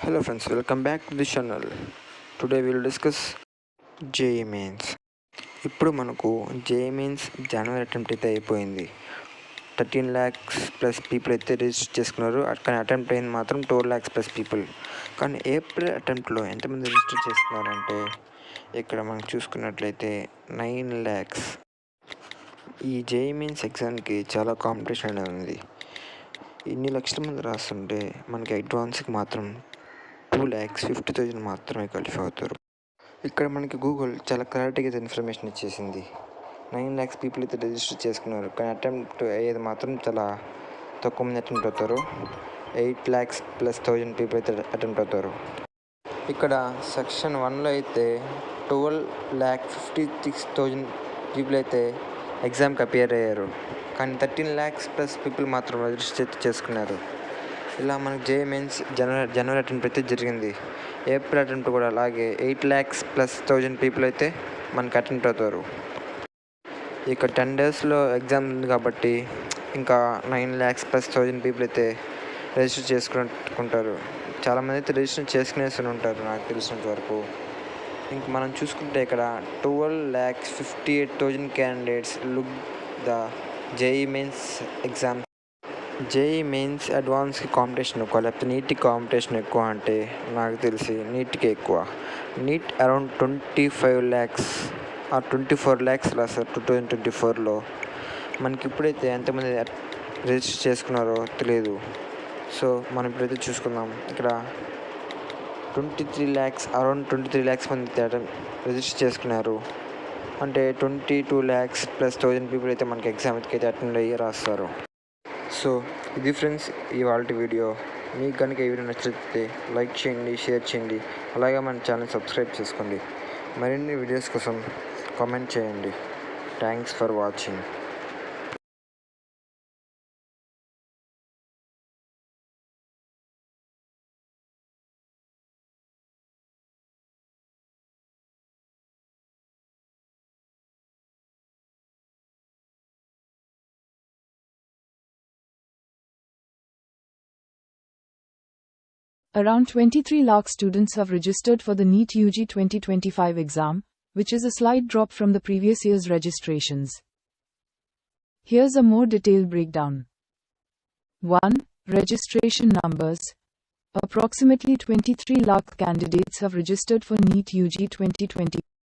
Hello friends, welcome back to the channel. Today we will discuss JEE Mains. ఇప్పుడు మనకు JEE Mains జనవరి attempt అయితే అయిపోయింది. 13 lakhs plus people అయితే register చేసుకున్నారు. కానీ అటెంప్ట్ అయింది మాత్రం 12 lakhs ప్లస్ పీపుల్. కానీ ఏప్రిల్ అటెంప్ట్లో ఎంతమంది రిజిస్టర్ చేసుకున్నారంటే ఇక్కడ మనం చూసుకున్నట్లయితే 9 lakhs. ఈ JEE Mains ఎగ్జామ్కి చాలా కాంపిటీషన్ అనేది ఉంది. ఇన్ని లక్షల మంది రాస్తుంటే మనకి అడ్వాన్స్కి మాత్రం 2,50,000 మాత్రమే క్వాలిఫై అవుతారు. ఇక్కడ మనకి గూగుల్ చాలా క్లారిటీగా ఇన్ఫర్మేషన్ ఇచ్చేసింది. 9 lakhs పీపుల్ అయితే రిజిస్టర్ చేసుకున్నారు. కానీ అటెంప్ట్ అయ్యేది మాత్రం చాలా తక్కువ మంది అటెంప్ట్ అవుతారు. 8 lakhs ప్లస్ 1,000 పీపుల్ అయితే అటెంప్ట్ అవుతారు. ఇక్కడ సెక్షన్ 1లో అయితే 12,56,000 పీపుల్ అయితే ఎగ్జామ్కి అపియర్ అయ్యారు. కానీ 13 lakhs ప్లస్ పీపుల్ మాత్రం రిజిస్టర్ చేసుకున్నారు. ఇలా మనకి JEE Mains జనవరి అటెంప్ట్ అయితే జరిగింది. ఏప్రిల్ అటెంప్ట్ కూడా అలాగే 8 lakhs ప్లస్ 1,000 పీపుల్ అయితే మనకి అటెంప్ట్ అవుతారు. ఇక 10 daysలో ఎగ్జామ్ ఉంది కాబట్టి ఇంకా 9 lakhs ప్లస్ 1,000 పీపుల్ అయితే రిజిస్టర్ చేసుకుంటారు. చాలామంది అయితే రిజిస్టర్ చేసుకునేసి ఉంటారు నాకు తెలిసినంత వరకు. ఇంక మనం చూసుకుంటే ఇక్కడ 12,58,000 candidates look the JEE Mains exam. JEE Mains అడ్వాన్స్కి కాంపిటీషన్ ఎక్కువ, లేకపోతే నీట్కి కాంపిటీషన్ ఎక్కువ అంటే నాకు తెలిసి నీట్కి ఎక్కువ. నీట్ అరౌండ్ 25 lakhs ఆ 24 lakhs రాస్తారు 2024లో. మనకి ఇప్పుడైతే ఎంతమంది రిజిస్టర్ చేసుకున్నారో తెలియదు. సో మనం ఇప్పుడైతే చూసుకుందాం. ఇక్కడ 23 lakhs అరౌండ్ 23 lakhs మంది రిజిస్టర్ చేసుకున్నారు. అంటే 22 lakhs ప్లస్ 1,000 పీపుల్ అయితే మనకి ఎగ్జామ్కి అయితే అటెండ్ అయ్యి రాస్తారు. సో ఇది ఫ్రెండ్స్ ఇవాళ వీడియో. మీకు కనుక ఈ వీడియో నచ్చితే లైక్ చేయండి, షేర్ చేయండి, అలాగే మన ఛానల్ సబ్స్క్రైబ్ చేసుకోండి. మరిన్ని వీడియోస్ కోసం కామెంట్ చేయండి. Thanks for watching. Around 23 lakh students have registered for the NEET UG 2025 exam, which is a slight drop from the previous year's registrations. Here's a more detailed breakdown. 1. Registration numbers. Approximately 23 lakh candidates have registered for NEET UG 2025.